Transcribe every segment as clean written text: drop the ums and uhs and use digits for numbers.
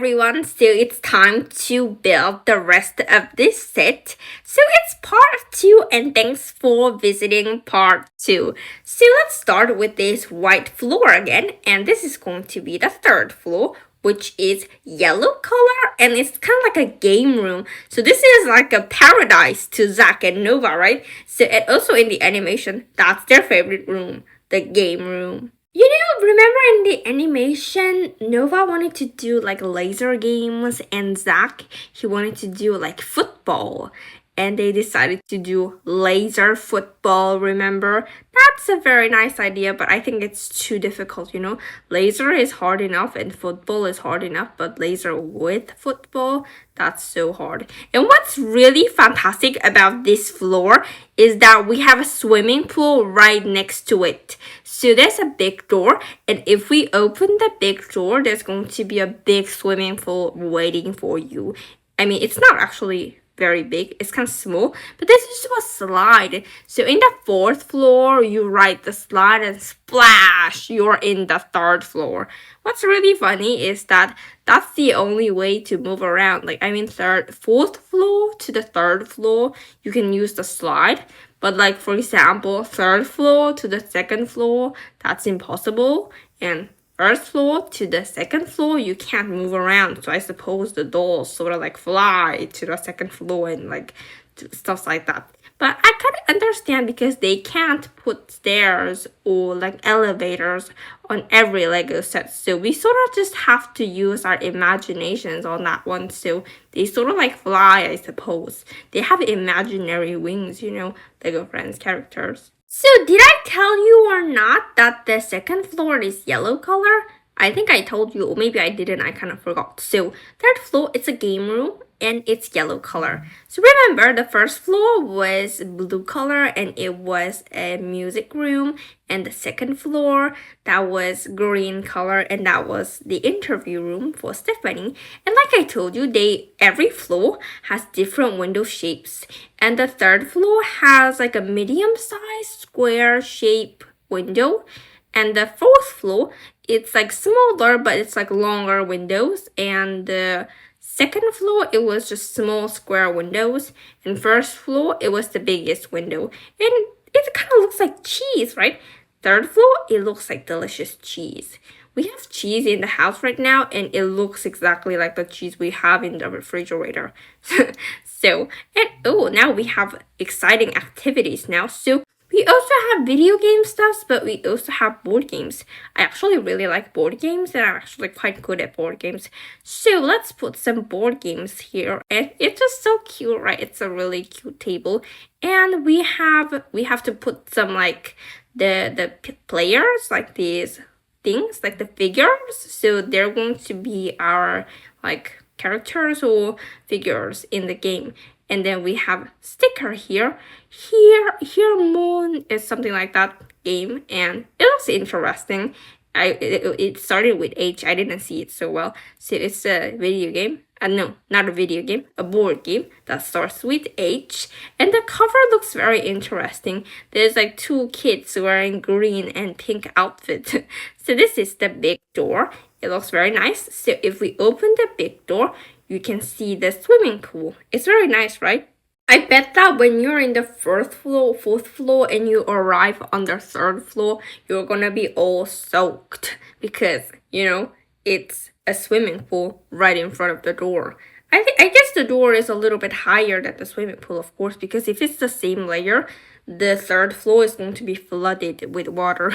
everyone, so it's time to build the rest of this set. So it's part 2 and thanks for visiting part 2. So let's start with this white floor again, and this is going to be the third floor, which is yellow color, and it's kind of like a game room. So this is like a paradise to Zach and Nova, right? So and also in the animation, that's their favorite room, the game room. Remember in the animation, Nova wanted to do like laser games, and Zach, he wanted to do like football. And they decided to do laser football, remember? That's a very nice idea, but I think it's too difficult. Laser is hard enough and football is hard enough, but laser with football, that's so hard. And what's really fantastic about this floor is that we have a swimming pool right next to it. So there's a big door, and if we open the big door, there's going to be a big swimming pool waiting for you. I mean, it's not actually very big, it's kind of small, but this is a slide. So in the fourth floor, you ride the slide and splash, you're in the third floor. What's really funny is that that's the only way to move around. Fourth floor to the third floor, you can use the slide. But like, for example, third floor to the second floor, that's impossible. And first floor to the second floor, you can't move around. So I suppose the dolls sort of like fly to the second floor and like stuff like that. But I kind of understand because they can't put stairs or like elevators on every Lego set. So we sort of just have to use our imaginations on that one. So they sort of like fly, I suppose. They have imaginary wings, Lego Friends characters. So did I tell you or not that the second floor is yellow color? I think I told you, or maybe I didn't, I kind of forgot. So third floor, it's a game room and it's yellow color. So remember, the first floor was blue color and it was a music room. And the second floor, that was green color and that was the interview room for Stephanie. And like I told you, every floor has different window shapes. And the third floor has like a medium-sized square shape window. And the fourth floor, it's like smaller, but it's like longer windows. And the second floor, it was just small square windows. And first floor, it was the biggest window. And it kind of looks like cheese, right? Third floor, it looks like delicious cheese. We have cheese in the house right now, and it looks exactly like the cheese we have in the refrigerator. Now we have exciting activities now. So we also have video game stuff, but we also have board games. I actually really like board games, and I'm actually quite good at board games. So let's put some board games here. And it's just so cute, right? It's a really cute table. And we have to put some like the players, like these things, like the figures. So they're going to be our like characters or figures in the game. And then we have sticker here. Here Moon is something like that game, and it looks interesting. It started with H. I didn't see it so well. So it's a video game. No, not a video game, a board game that starts with H. And the cover looks very interesting. There's like two kids wearing green and pink outfits. So this is the big door. It looks very nice. So if we open the big door, you can see the swimming pool. It's very nice, right? I bet that when you're in the fourth floor, and you arrive on the third floor, you're gonna be all soaked because, it's a swimming pool right in front of the door. I guess the door is a little bit higher than the swimming pool, of course, because if it's the same layer, the third floor is going to be flooded with water.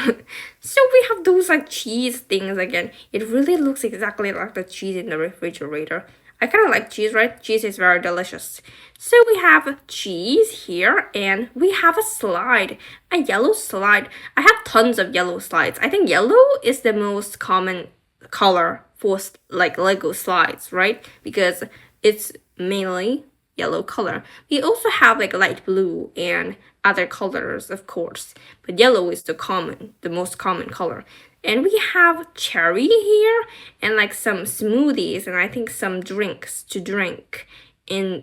So we have those like cheese things again. It really looks exactly like the cheese in the refrigerator. I kind of like cheese, right? Cheese is very delicious. So we have cheese here, and we have a slide, a yellow slide. I have tons of yellow slides. I think yellow is the most common color for like Lego slides, right? Because it's mainly yellow color. We also have like light blue and other colors, of course, but yellow is the most common color. And we have cherry here and like some smoothies and I think some drinks to drink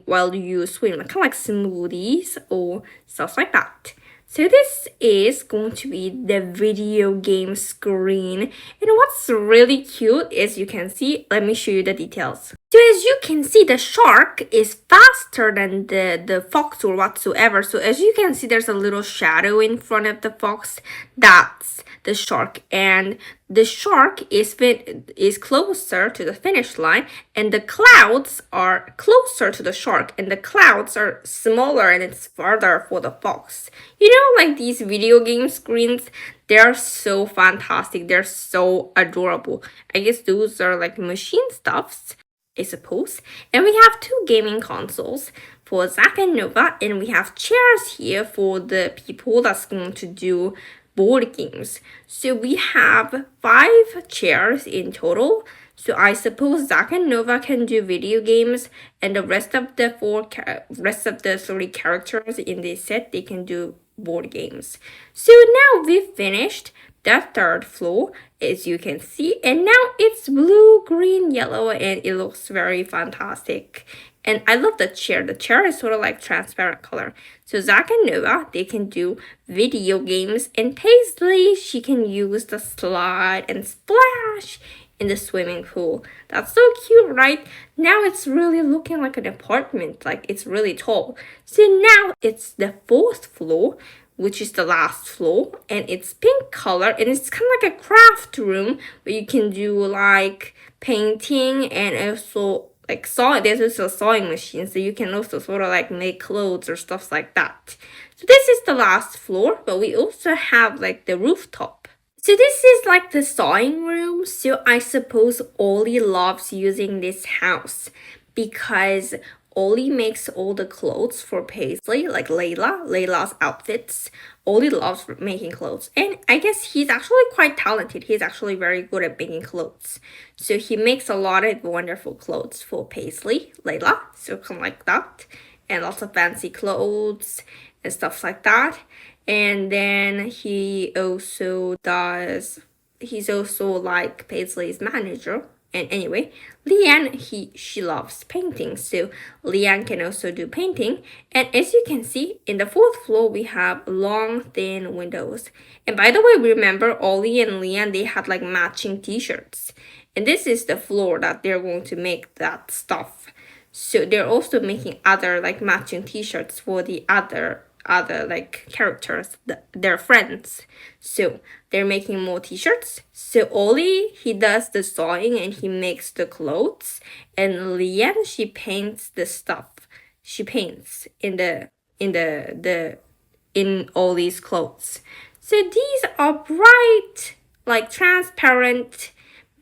while you swim, kind of like smoothies or stuff like that. So this is going to be the video game screen. And what's really cute is you can see, let me show you the details. So as you can see, the shark is faster than the fox or whatsoever. So as you can see, there's a little shadow in front of the fox. That's the shark. And the shark is closer to the finish line, and the clouds are closer to the shark, and the clouds are smaller and it's farther for the fox. You know, like these video game screens, they're so fantastic. They're so adorable. I guess those are like machine stuffs, I suppose. And we have two gaming consoles for Zach and Nova, and we have chairs here for the people that's going to do board games. So we have 5 chairs in total. So I suppose Zach and Nova can do video games, and the rest of the 3 characters in this set, they can do board games. So now we've finished the 3rd floor, as you can see, and now it's blue, green, yellow, and it looks very fantastic. And I love the chair. The chair is sort of like transparent color. So Zach and Nova, they can do video games. And Paisley, she can use the slide and splash in the swimming pool. That's so cute, right? Now it's really looking like an apartment. Like it's really tall. So now it's the 4th floor, which is the last floor. And it's pink color. And it's kind of like a craft room where you can do like painting and also like there's also a sewing machine, so you can also sort of like make clothes or stuff like that. So this is the last floor, but we also have like the rooftop. So this is like the sewing room. So I suppose Ollie loves using this house because Ollie makes all the clothes for Paisley, like Layla's outfits. Ollie loves making clothes. And I guess he's actually quite talented. He's actually very good at making clothes. So he makes a lot of wonderful clothes for Paisley, Layla, so kind of like that. And lots of fancy clothes and stuff like that. And then he's also like Paisley's manager. And anyway, Leanne, she loves painting, so Leanne can also do painting. And as you can see, in the 4th floor, we have long, thin windows. And by the way, remember, Ollie and Leanne, they had like matching t-shirts. And this is the floor that they're going to make that stuff. So they're also making other like matching t-shirts for the other like characters, their friends. So they're making more t-shirts. So Ollie, he does the sewing and he makes the clothes, and Leanne, she paints the stuff. She paints in all these clothes. So these are bright, like transparent,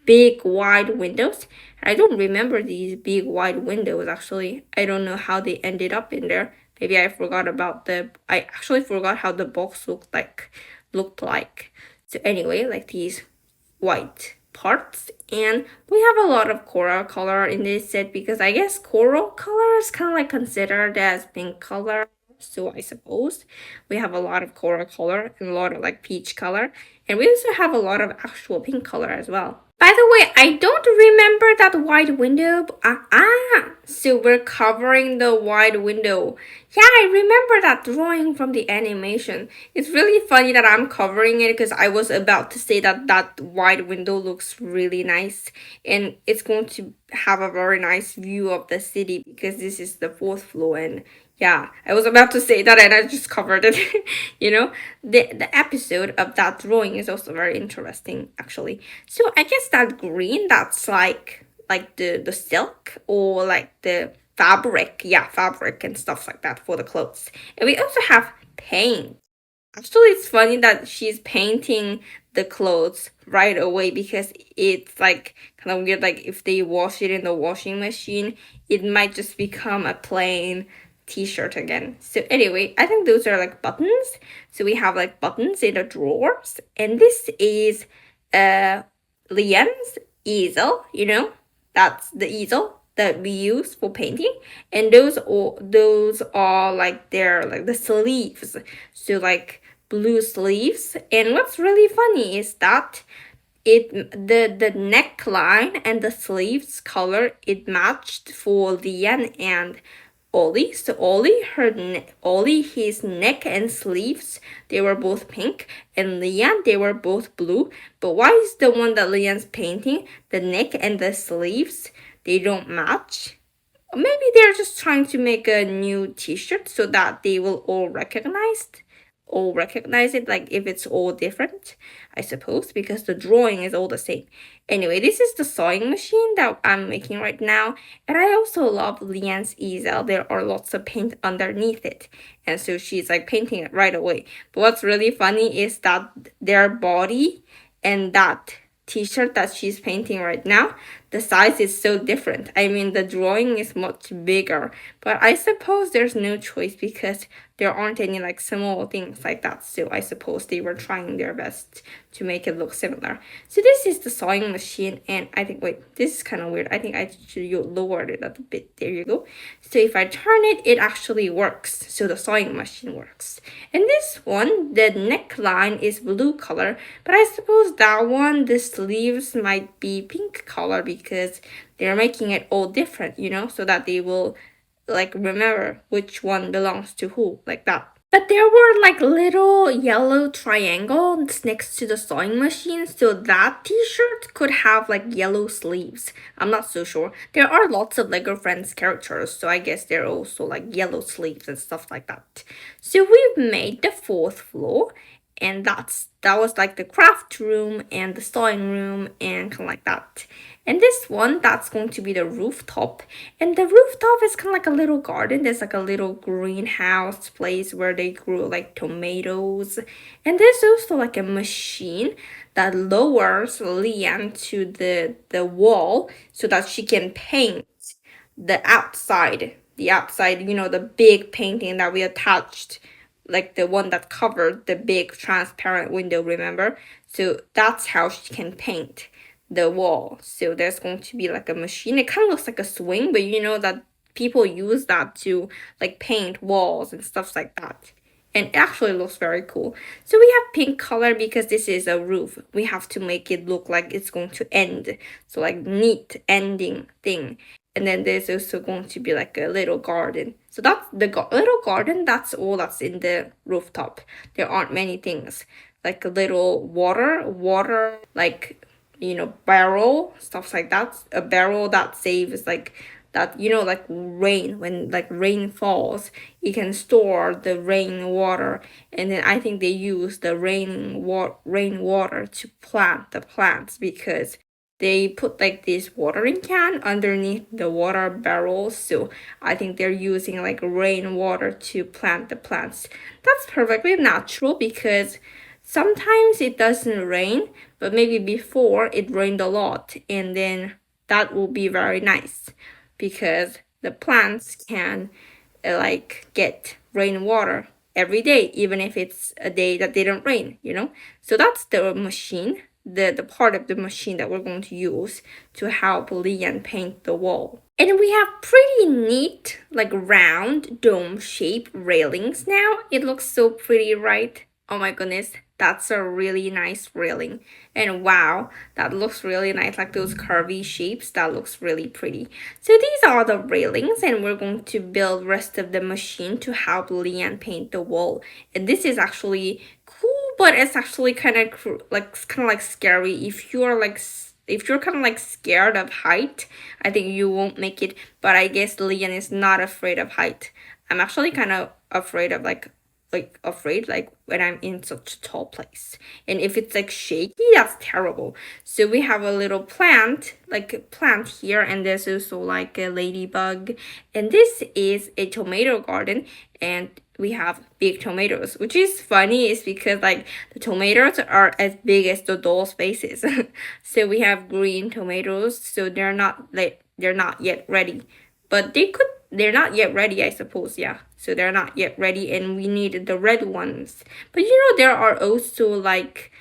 big wide windows. I don't remember these big wide windows actually. I don't know how they ended up in there. Maybe I actually forgot how the box looked like. So anyway, like these white parts. And we have a lot of coral color in this set because I guess coral color is kind of like considered as pink color. So I suppose we have a lot of coral color and a lot of like peach color. And we also have a lot of actual pink color as well. By the way, I don't remember that wide window. So we're covering the wide window. Yeah, I remember that drawing from the animation. It's really funny that I'm covering it because I was about to say that wide window looks really nice. And it's going to have a very nice view of the city because this is the 4th floor. And yeah, I was about to say that and I just covered it. You know, the episode of that drawing is also very interesting actually. So I guess that green, that's like the silk or like the fabric. Yeah, fabric and stuff like that for the clothes. And we also have paint. Actually, it's funny that she's painting the clothes right away because it's like kind of weird. Like if they wash it in the washing machine, it might just become a plain t-shirt again. So anyway, I think those are like buttons. So we have like buttons in the drawers, and this is Liam's easel. You know, that's the easel that we use for painting, and those are like they're like the sleeves. So like blue sleeves. And what's really funny is that the neckline and the sleeves color, it matched for Lian and Ollie. So Ollie, his neck and sleeves, they were both pink, and Leon, they were both blue. But why is the one that Leon's painting, the neck and the sleeves, they don't match? Maybe they're just trying to make a new t-shirt so that they will all recognize it, like if it's all different, I suppose, because the drawing is all the same. Anyway, this is the sewing machine that I'm making right now, and I also love Leanne's easel. There are lots of paint underneath it, and so she's like painting it right away. But what's really funny is that their body and that t-shirt that she's painting right now, the size is so different. I mean, the drawing is much bigger, but I suppose there's no choice because there aren't any like small things like that. So I suppose they were trying their best to make it look similar. So this is the sewing machine, and I think, wait, this is kind of weird. I think I should lower it a bit. There you go. So if I turn it, it actually works. So the sewing machine works. And this one, the neckline is blue color, but I suppose that one, the sleeves might be pink color because they're making it all different, so that they will like remember which one belongs to who, like that. But there were like little yellow triangles next to the sewing machine, so that t-shirt could have like yellow sleeves. I'm not so sure. There are lots of Lego Friends characters, so I guess they're also like yellow sleeves and stuff like that. So we've made the fourth floor, and that was like the craft room and the sewing room and kind of like that. And this one, that's going to be the rooftop. And the rooftop is kind of like a little garden. There's like a little greenhouse place where they grew like tomatoes. And there's also like a machine that lowers Leanne to the wall so that she can paint the outside. The outside, the big painting that we attached, like the one that covered the big transparent window, remember? So that's how she can paint the wall. So there's going to be like a machine. It kind of looks like a swing, but you know that people use that to like paint walls and stuff like that. And it actually looks very cool. So we have pink color because this is a roof. We have to make it look like it's going to end. So like neat ending thing. And then there's also going to be like a little garden. So that's the little garden. That's all that's in the rooftop. There aren't many things. Like a little water, like, barrel, stuff like that. A barrel that saves like that, like rain, when like rain falls, you can store the rain water. And then I think they use the rain water to plant the plants because they put like this watering can underneath the water barrels. So I think they're using like rainwater to plant the plants. That's perfectly natural because sometimes it doesn't rain, but maybe before it rained a lot, and then that will be very nice because the plants can like get rainwater every day, even if it's a day that didn't rain, So that's the machine, the part of the machine that we're going to use to help Leanne paint the wall. And we have pretty neat, like round dome shape railings now. It looks so pretty, right? Oh my goodness, that's a really nice railing. And wow, that looks really nice, like those curvy shapes. That looks really pretty. So these are the railings, and we're going to build rest of the machine to help Leanne paint the wall. And this is actually cool, but it's actually kind of scary if you're kind of like scared of height. I think you won't make it, but I guess Leanne is not afraid of height. I'm actually kind of afraid of afraid when I'm in such a tall place. And if it's like shaky, that's terrible. So we have a little plant here, and there's also like a ladybug. And this is a tomato garden, and we have big tomatoes, which is funny is because like the tomatoes are as big as the doll's faces. So we have green tomatoes, so they're not yet ready. But they're not yet ready, I suppose, yeah. So they're not yet ready, and we need the red ones. But there are also like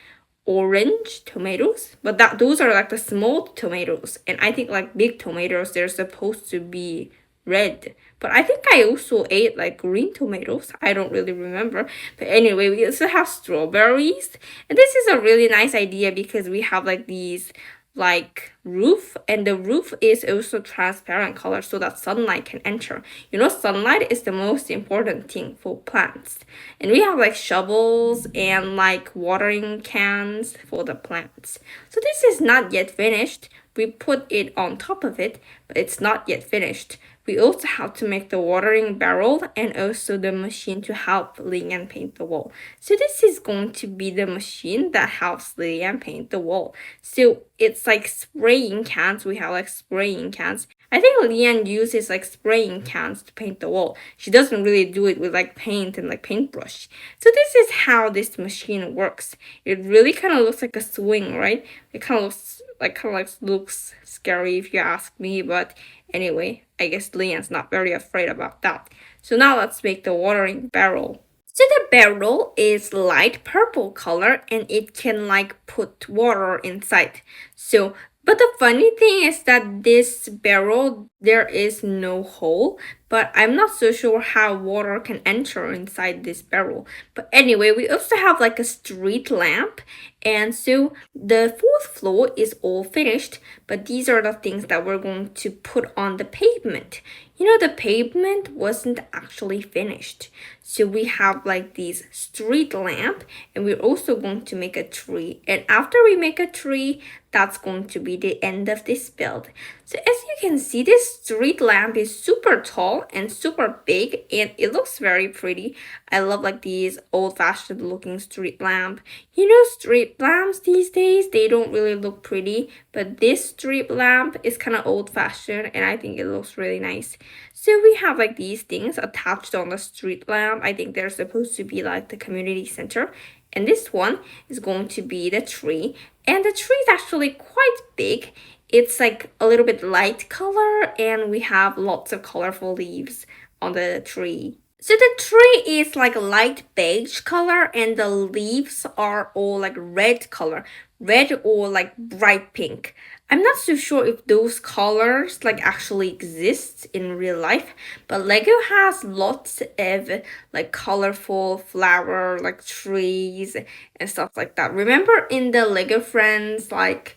orange tomatoes, but those are like the small tomatoes. And I think like big tomatoes, they're supposed to be red. But I think I also ate like green tomatoes. I don't really remember. But anyway, we also have strawberries. And this is a really nice idea because we have like these like roof, and the roof is also transparent color so that sunlight can enter. Sunlight is the most important thing for plants. And we have like shovels and like watering cans for the plants. So this is not yet finished. We put it on top of it, but it's not yet finished. We also have to make the watering barrel and also the machine to help Leanne paint the wall. So this is going to be the machine that helps Leanne paint the wall. So it's like spraying cans. We have like spraying cans. I think Leanne uses like spraying cans to paint the wall. She doesn't really do it with like paint and like paintbrush. So this is how this machine works. It really kind of looks like a swing, right? It kind of looks scary if you ask me, but anyway, I guess Leanne's not very afraid about that. So now let's make the watering barrel. So the barrel is light purple color and it can like put water inside. But the funny thing is that this barrel, there is no hole, but I'm not so sure how water can enter inside this barrel. But anyway, we also have like a street lamp, and so the fourth floor is all finished, but these are the things that we're going to put on the pavement. The pavement wasn't actually finished. So we have like this street lamp, and we're also going to make a tree. And after we make a tree, that's going to be the end of this build. So as you can see, this street lamp is super tall and super big, and it looks very pretty. I love like these old-fashioned looking street lamp. Street lamps these days, they don't really look pretty, but this street lamp is kind of old-fashioned, and I think it looks really nice. So we have like these things attached on the street lamp. I think they're supposed to be like the community center. And this one is going to be the tree. And the tree is actually quite big. It's like a little bit light color, and we have lots of colorful leaves on the tree. So the tree is like a light beige color, and the leaves are all like red color, red or like bright pink. I'm not so sure if those colors like actually exist in real life, but Lego has lots of like colorful flower like trees and stuff like that. Remember in the Lego Friends like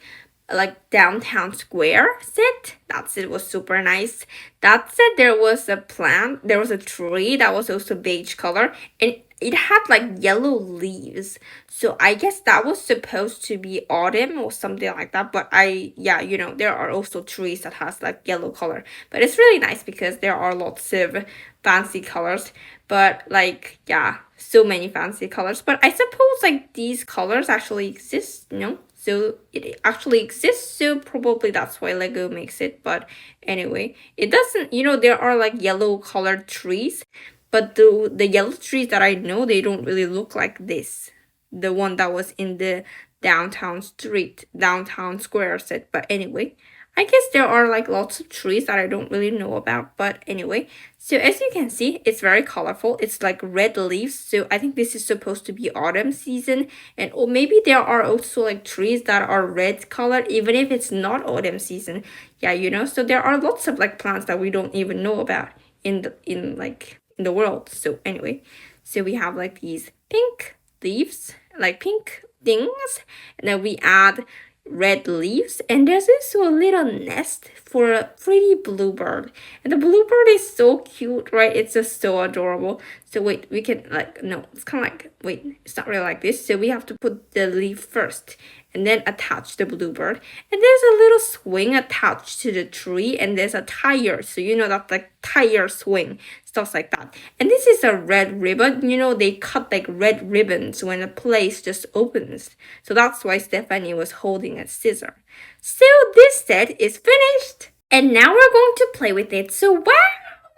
downtown square set? It was super nice. That set, there was a plant, there was a tree that was also beige color, and it had like yellow leaves. So I guess that was supposed to be autumn or something like that. But there are also trees that has like yellow color. But it's really nice because there are lots of fancy colors. But so many fancy colors. But I suppose like these colors actually exist, So it actually exists, so probably that's why Lego makes it. But anyway, it doesn't, there are like yellow colored trees, but the yellow trees that I know, they don't really look like this. The one that was in the downtown square set. But anyway, I guess there are like lots of trees that I don't really know about. But anyway, so as you can see, it's very colorful. It's like red leaves. So I think this is supposed to be autumn season. Or maybe there are also like trees that are red colored, even if it's not autumn season. So there are lots of like plants that we don't even know about in the world. So anyway, so we have like these pink leaves, like pink things, and then we add red leaves, and there's also a little nest for a pretty bluebird, and the bluebird is so cute, right? It's just so adorable. So wait, we can it's kind of like, wait, it's not really like this. So we have to put the leaf first and then attach the bluebird, and there's a little swing attached to the tree, and there's a tire, so that's like tire swing, stuff like that. And this is a red ribbon. They cut like red ribbons when a place just opens, so that's why Stephanie was holding a scissor. So this set is finished, and now we're going to play with it. So wow,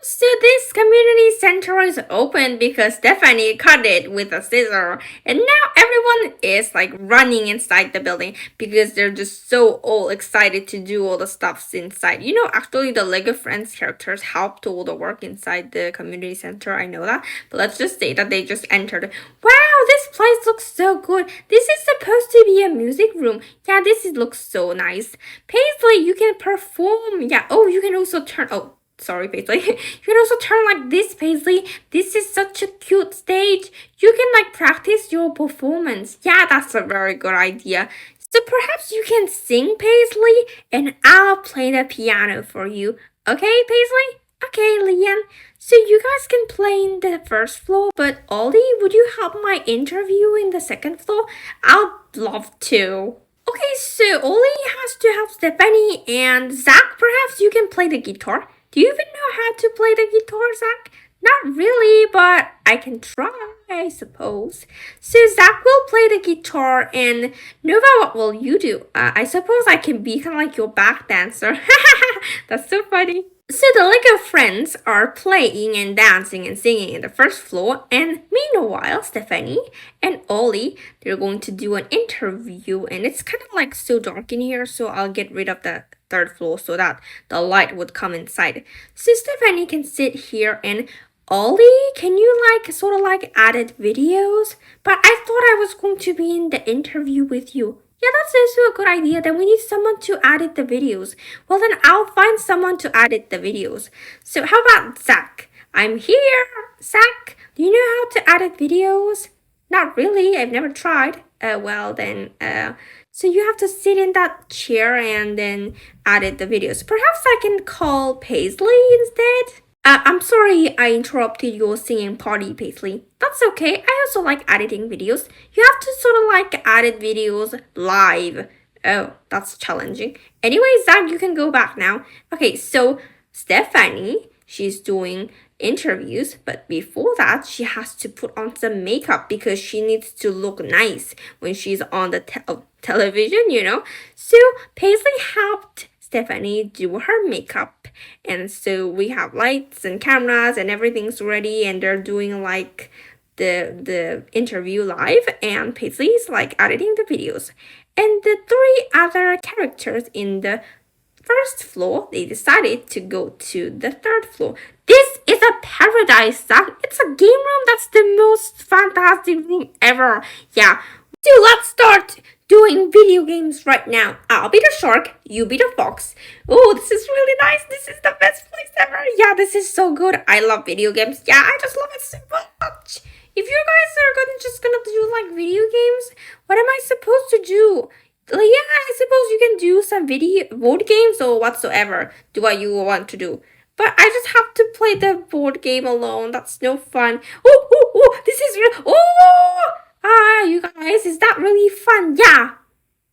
so this community center is open because Stephanie cut it with a scissor, and now everyone is like running inside the building because they're just so all excited to do all the stuffs inside. Actually the Lego Friends characters helped all the work inside the community center. I know that, but let's just say that they just entered. Wow, this place looks so good. This is supposed to be a music room. Yeah, looks so nice. Paisley, you can perform. Yeah, oh, you can also turn. Oh, sorry, Paisley. You can also turn like this, Paisley. This is such a cute stage. You can like practice your performance. Yeah, that's a very good idea. So So perhaps you can sing, Paisley, and I'll play the piano for you. Okay, Paisley? Okay, Leanne. So you guys can play in the first floor, but Ollie, would you help my interview in the second floor? I'd love to. Okay, so Ollie has to help Stephanie, and Zach, perhaps you can play the guitar. Do you even know how to play the guitar, Zach? Not really, but I can try, I suppose. So Zach will play the guitar, and Nova, what will you do? I suppose I can be kind of like your back dancer. That's so funny. So the Lego friends are playing and dancing and singing in the first floor, and meanwhile, Stephanie and Ollie, they're going to do an interview, and it's kind of like so dark in here, so I'll get rid of the third floor so that the light would come inside. So Stephanie can sit here, and Ollie, can you like sort of like edit videos? But I thought I was going to be in the interview with you. Yeah, that's also a good idea. Then we need someone to edit the videos. Well, then I'll find someone to edit the videos. So how about Zach? I'm here. Zach, do you know how to edit videos? Not really. I've never tried. So you have to sit in that chair and then edit the videos. Perhaps I can call Paisley instead. I'm sorry I interrupted your singing party, Paisley. That's okay. I also like editing videos. You have to sort of like edit videos live. Oh, that's challenging. Anyway, Zach, you can go back now. Okay, so Stephanie, she's doing interviews, but before that, she has to put on some makeup because she needs to look nice when she's on the television, you know. So Paisley helped Stephanie do her makeup, and so we have lights and cameras and everything's ready, and they're doing like the interview live, and Paisley's like editing the videos. And the three other characters in the first floor, they decided to go to the third floor. This is a paradise, Zach. It's a game room that's the most fantastic room ever. Yeah. So let's start doing video games right now. I'll be the shark, you be the fox. Oh, this is really nice. This is the best place ever. Yeah, this is so good. I love video games. Yeah, I just love it so much. If you guys are just gonna do like video games, what am I supposed to do? Yeah, I suppose you can do some board games or whatsoever. Do what you want to do. But I just have to play the board game alone. That's no fun. Oh, this is real. Oh! You guys, is that really fun? Yeah.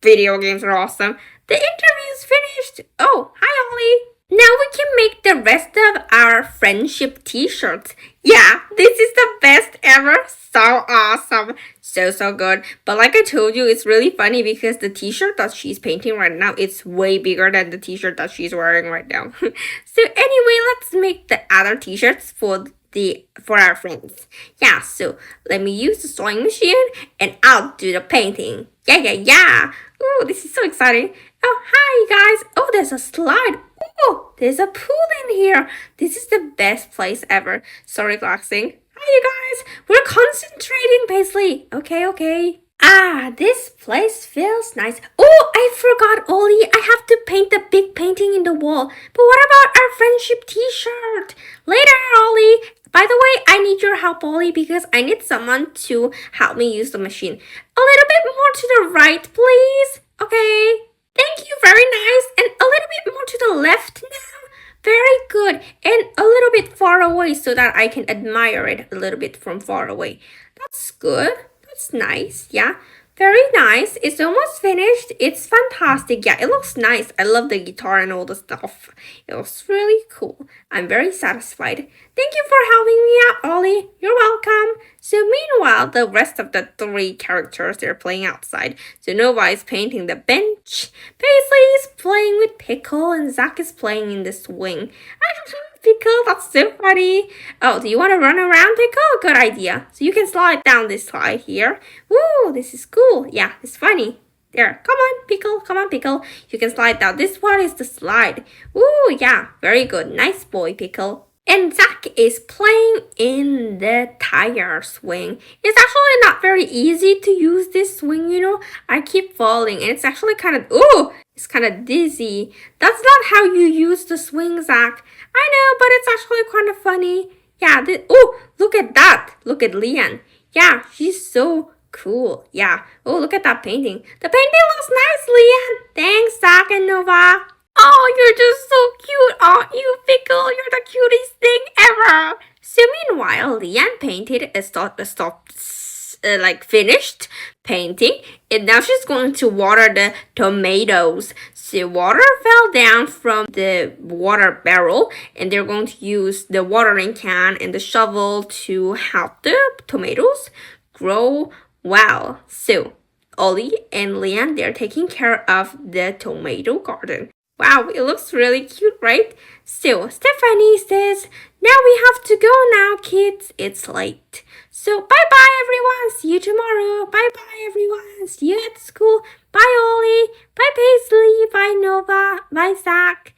Video games are awesome. The interview's finished. Oh, hi, Ollie. Now we can make the rest of our friendship t-shirts. Yeah, this is the best ever. So awesome. So good. But like I told you, it's really funny because the t-shirt that she's painting right now, it's way bigger than the t-shirt that she's wearing right now. So anyway, let's make the other t-shirts for our friends. Yeah, so let me use the sewing machine and I'll do the painting. Yeah. Oh, this is so exciting. Oh, hi guys. Oh, there's a slide. Oh, there's a pool in here. This is the best place ever. Sorry, relaxing. Hi, you guys. We're concentrating, Paisley. Okay. This place feels nice. Oh, I forgot, Ollie. I have to paint the big painting in the wall. But what about our friendship t-shirt? Later, Ollie. By the way, I need your help, Ollie, because I need someone to help me use the machine. A little bit more to the right, please. Okay. Thank you, very nice. And a little bit more to the left now. Very good. And a little bit far away so that I can admire it a little bit from far away. That's good. That's nice. Yeah. Very nice. It's almost finished. It's fantastic. Yeah, it looks nice. I love the guitar and all the stuff. It looks really cool. I'm very satisfied. Thank you for helping me out, Ollie. You're welcome. So meanwhile, the rest of the three characters, they're playing outside. So Nova is painting the bench. Paisley is playing with Pickle, and Zach is playing in the swing. Pickle, that's so funny. Oh, do you want to run around, Pickle? Good idea. So you can slide down this slide here. Woo, this is cool. Yeah, it's funny. There, come on, Pickle. Come on, Pickle. You can slide down. This one is the slide. Woo, yeah, very good. Nice boy, Pickle. And Zach is playing in the tire swing. It's actually not very easy to use this swing, you know. I keep falling and it's actually it's kind of dizzy. That's not how you use the swing, Zach. I know, but it's actually kind of funny. Yeah, look at that. Look at Leanne. Yeah, she's so Cool. Yeah. Oh, look at that painting. The painting looks nice, Leanne. Thanks, Zach and Nova. Oh, you're just so cute, aren't you, Pickle? You're the cutest thing ever. So meanwhile, Leanne painted a finished painting, and now she's going to water the tomatoes. So water fell down from the water barrel, and they're going to use the watering can and the shovel to help the tomatoes grow well. So Ollie and Leanne, they're taking care of the tomato garden. Wow, it looks really cute, right? So Stephanie says, now we have to go now, kids. It's late. So bye-bye, everyone. See you tomorrow. Bye-bye, everyone. See you at school. Bye, Ollie. Bye, Paisley. Bye, Nova. Bye, Zach.